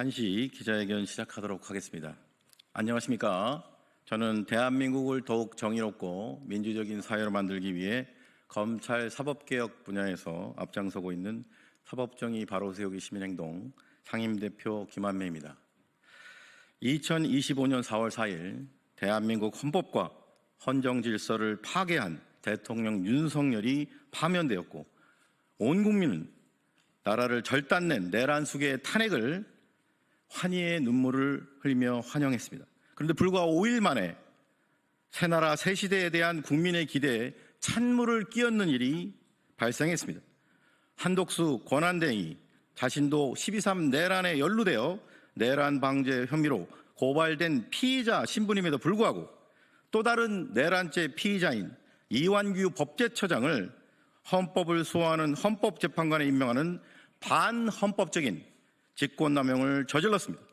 1시 기자회견 시작하도록 하겠습니다. 안녕하십니까? 저는 대한민국을 더욱 정의롭고 민주적인 사회로 만들기 위해 검찰 사법개혁 분야에서 앞장서고 있는 사법정의 바로세우기 시민행동 상임대표 김한매입니다. 2025년 4월 4일 대한민국 헌법과 헌정질서를 파괴한 대통령 윤석열이 파면되었고 온 국민은 나라를 절단낸 내란숙의 탄핵을 환희의 눈물을 흘리며 환영했습니다. 그런데 불과 5일 만에 새나라 새시대에 대한 국민의 기대에 찬물을 끼얹는 일이 발생했습니다. 한독수 권한대행이 자신도 12.3 내란에 연루되어 내란 방제 혐의로 고발된 피의자 신분임에도 불구하고 또 다른 내란죄 피의자인 이완규 법제처장을 헌법을 수호하는 헌법재판관에 임명하는 반헌법적인 직권남용을 저질렀습니다.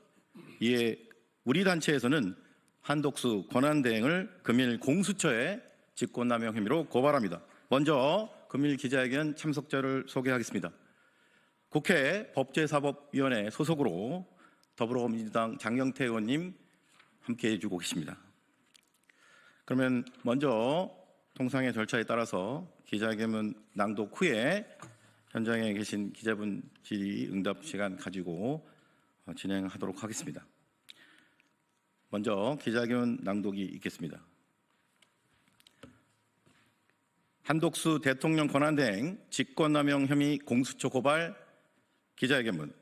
이에 우리 단체에서는 한독수 권한대행을 금일 공수처에 직권남용 혐의로 고발합니다. 먼저 금일 기자회견 참석자를 소개하겠습니다. 국회 법제사법위원회 소속으로 더불어민주당 장경태 의원님 함께해 주고 계십니다. 그러면 먼저 통상의 절차에 따라서 기자회견 낭독 후에 현장에 계신 기자분 질의 응답 시간 가지고 진행하도록 하겠습니다. 먼저 기자회견 낭독이 있겠습니다. 한독수 대통령 권한대행 직권남용 혐의 공수처 고발 기자회견문.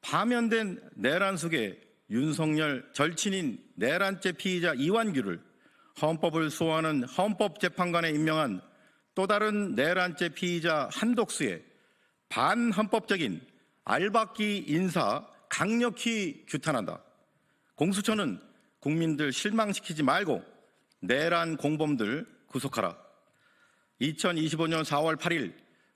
파면된 내란숙의 윤석열 절친인 내란죄 피의자 이완규를 헌법을 수호하는 헌법재판관에 임명한 또 다른 내란죄 피의자 한독수의 반헌법적인 알박기 인사 강력히 규탄한다. 공수처는 국민들 실망시키지 말고 내란 공범들 구속하라. 2025년 4월 8일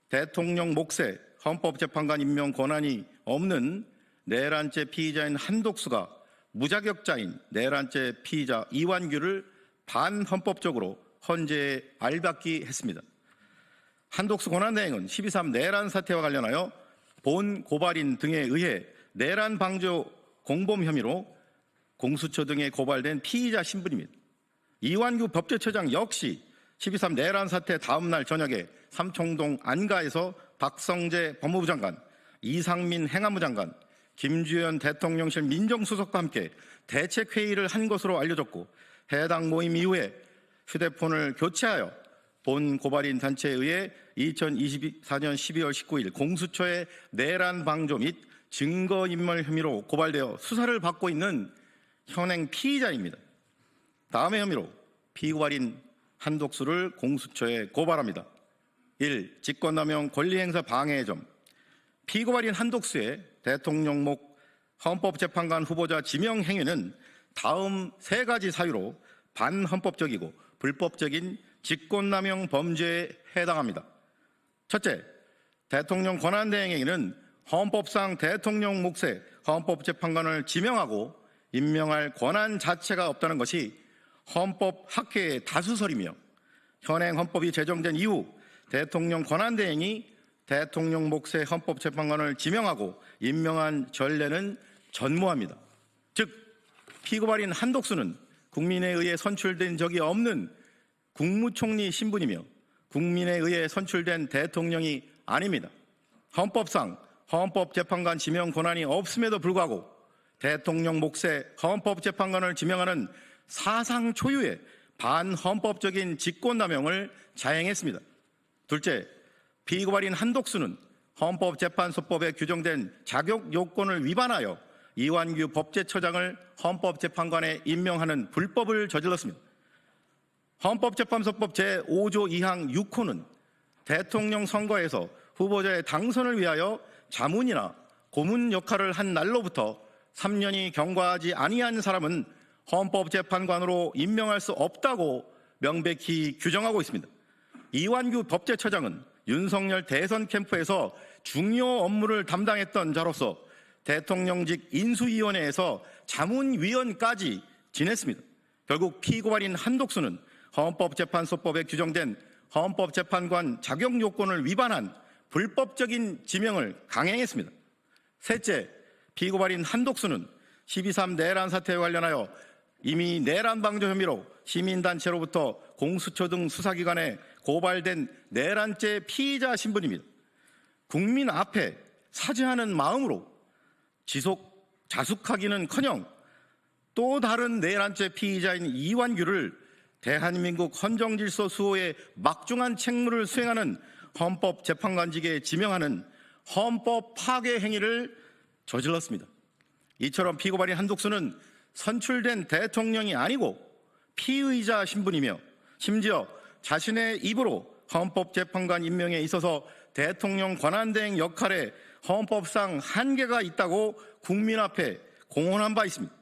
대통령 몫의 헌법재판관 임명 권한이 없는 내란죄 피의자인 한독수가 무자격자인 내란죄 피의자 이완규를 반헌법적으로 헌재에 알박기 했습니다. 한독수 권한대행은 12.3 내란 사태와 관련하여 본 고발인 등에 의해 내란 방조 공범 혐의로 공수처 등에 고발된 피의자 신분입니다. 이완규 법제처장 역시 12.3 내란 사태 다음 날 저녁에 삼청동 안가에서 박성재 법무부 장관, 이상민 행안부 장관, 김주현 대통령실 민정수석과 함께 대책회의를 한 것으로 알려졌고 해당 모임 이후에 휴대폰을 교체하여 본 고발인 단체에 의해 2024년 12월 19일 공수처의 내란 방조 및 증거인멸 혐의로 고발되어 수사를 받고 있는 현행 피의자입니다. 다음의 혐의로 피고발인 한독수를 공수처에 고발합니다. 1. 직권남용 권리행사 방해의 점. 피고발인 한독수의 대통령 목 헌법재판관 후보자 지명 행위는 다음 3가지 사유로 반헌법적이고 불법적인 직권남용 범죄에 해당합니다. 첫째, 대통령 권한대행 행위는 헌법상 대통령 몫의 헌법재판관을 지명하고 임명할 권한 자체가 없다는 것이 헌법학회의 다수설이며 현행 헌법이 제정된 이후 대통령 권한대행이 대통령 몫의 헌법재판관을 지명하고 임명한 전례는 전무합니다. 즉 피고발인 한독수는 국민에 의해 선출된 적이 없는 국무총리 신분이며 국민에 의해 선출된 대통령이 아닙니다. 헌법상 헌법재판관 지명 권한이 없음에도 불구하고 대통령 몫의 헌법재판관을 지명하는 사상 초유의 반헌법적인 직권남용을 자행했습니다. 둘째, 피고발인 한독수는 헌법재판소법에 규정된 자격 요건을 위반하여 이완규 법제처장을 헌법재판관에 임명하는 불법을 저질렀습니다. 헌법재판소법 제5조 2항 6호는 대통령 선거에서 후보자의 당선을 위하여 자문이나 고문 역할을 한 날로부터 3년이 경과하지 아니한 사람은 헌법재판관으로 임명할 수 없다고 명백히 규정하고 있습니다. 이완규 법제처장은 윤석열 대선 캠프에서 중요 업무를 담당했던 자로서 대통령직 인수위원회에서 자문위원까지 지냈습니다. 결국 피고발인 한독수는 헌법재판소법에 규정된 헌법재판관 자격 요건을 위반한 불법적인 지명을 강행했습니다. 셋째, 피고발인 한독수는 12.3 내란 사태에 관련하여 이미 내란 방조 혐의로 시민단체로부터 공수처 등 수사기관에 고발된 내란죄 피의자 신분입니다. 국민 앞에 사죄하는 마음으로 자숙하기는커녕 또 다른 내란죄 피의자인 이완규를 대한민국 헌정질서 수호의 막중한 책무를 수행하는 헌법재판관직에 지명하는 헌법 파괴 행위를 저질렀습니다. 이처럼 피고발인 한독수는 선출된 대통령이 아니고 피의자 신분이며 심지어 자신의 입으로 헌법재판관 임명에 있어서 대통령 권한대행 역할에 헌법상 한계가 있다고 국민 앞에 공언한 바 있습니다.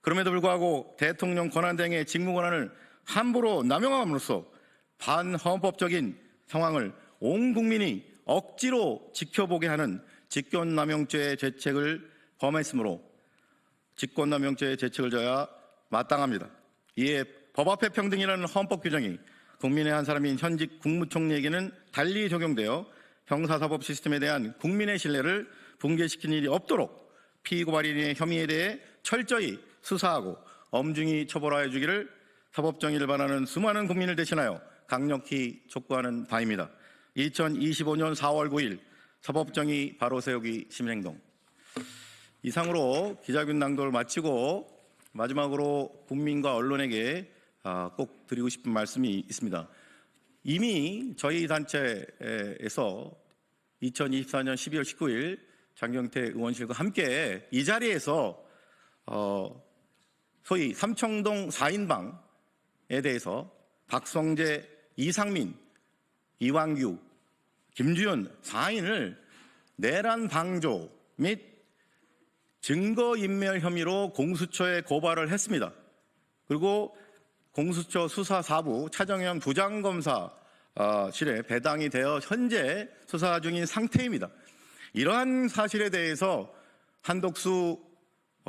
그럼에도 불구하고 대통령 권한대행의 직무권한을 함부로 남용함으로써 반헌법적인 상황을 온 국민이 억지로 지켜보게 하는 직권남용죄의 죄책을 범했으므로 직권남용죄의 죄책을 져야 마땅합니다. 이에 법 앞에 평등이라는 헌법 규정이 국민의 한 사람인 현직 국무총리에게는 달리 적용되어 형사사법 시스템에 대한 국민의 신뢰를 붕괴시키는 일이 없도록 피고발인의 혐의에 대해 철저히 수사하고 엄중히 처벌하여 주기를 사법정의를 바라는 수많은 국민을 대신하여 강력히 촉구하는 바입니다. 2025년 4월 9일 사법정의 바로 세우기 시민행동. 이상으로 기자회견 낭독을 마치고 마지막으로 국민과 언론에게 꼭 드리고 싶은 말씀이 있습니다. 이미 저희 단체에서 2024년 12월 19일 장경태 의원실과 함께 이 자리에서 소위 삼청동 4인방에 대해서 박성재, 이상민, 이완규, 김주현 4인을 내란 방조 및 증거인멸 혐의로 공수처에 고발을 했습니다. 그리고 공수처 수사사부 차정현 부장검사실에 배당이 되어 현재 수사 중인 상태입니다. 이러한 사실에 대해서 한독수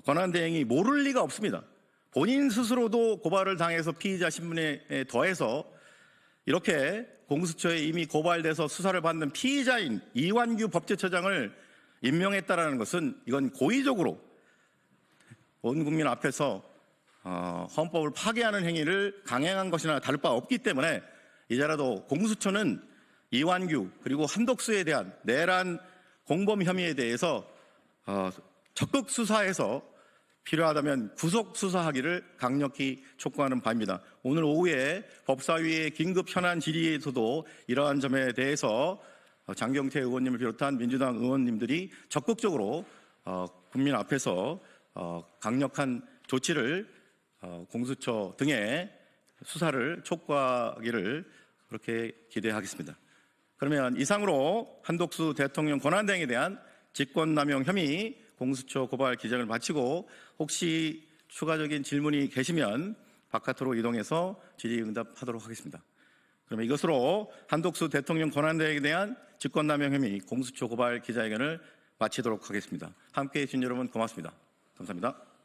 권한대행이 모를 리가 없습니다. 본인 스스로도 고발을 당해서 피의자 신분에 더해서 이렇게 공수처에 이미 고발돼서 수사를 받는 피의자인 이완규 법제처장을 임명했다는 것은 이건 고의적으로 온 국민 앞에서 헌법을 파괴하는 행위를 강행한 것이나 다를 바 없기 때문에 이제라도 공수처는 이완규 그리고 한독수에 대한 내란 공범 혐의에 대해서 적극 수사해서 필요하다면 구속 수사하기를 강력히 촉구하는 바입니다. 오늘 오후에 법사위의 긴급 현안 질의에서도 이러한 점에 대해서 장경태 의원님을 비롯한 민주당 의원님들이 적극적으로 국민 앞에서 강력한 조치를 공수처 등의 수사를 촉구하기를 그렇게 기대하겠습니다. 그러면 이상으로 한독수 대통령 권한대행에 대한 직권남용 혐의 공수처 고발 기정을 마치고 혹시 추가적인 질문이 계시면 바깥으로 이동해서 질의응답하도록 하겠습니다. 그러면 이것으로 한독수 대통령 권한대행에 대한 직권남용 혐의 공수처 고발 기자회견을 마치도록 하겠습니다. 함께해 주신 여러분 고맙습니다. 감사합니다.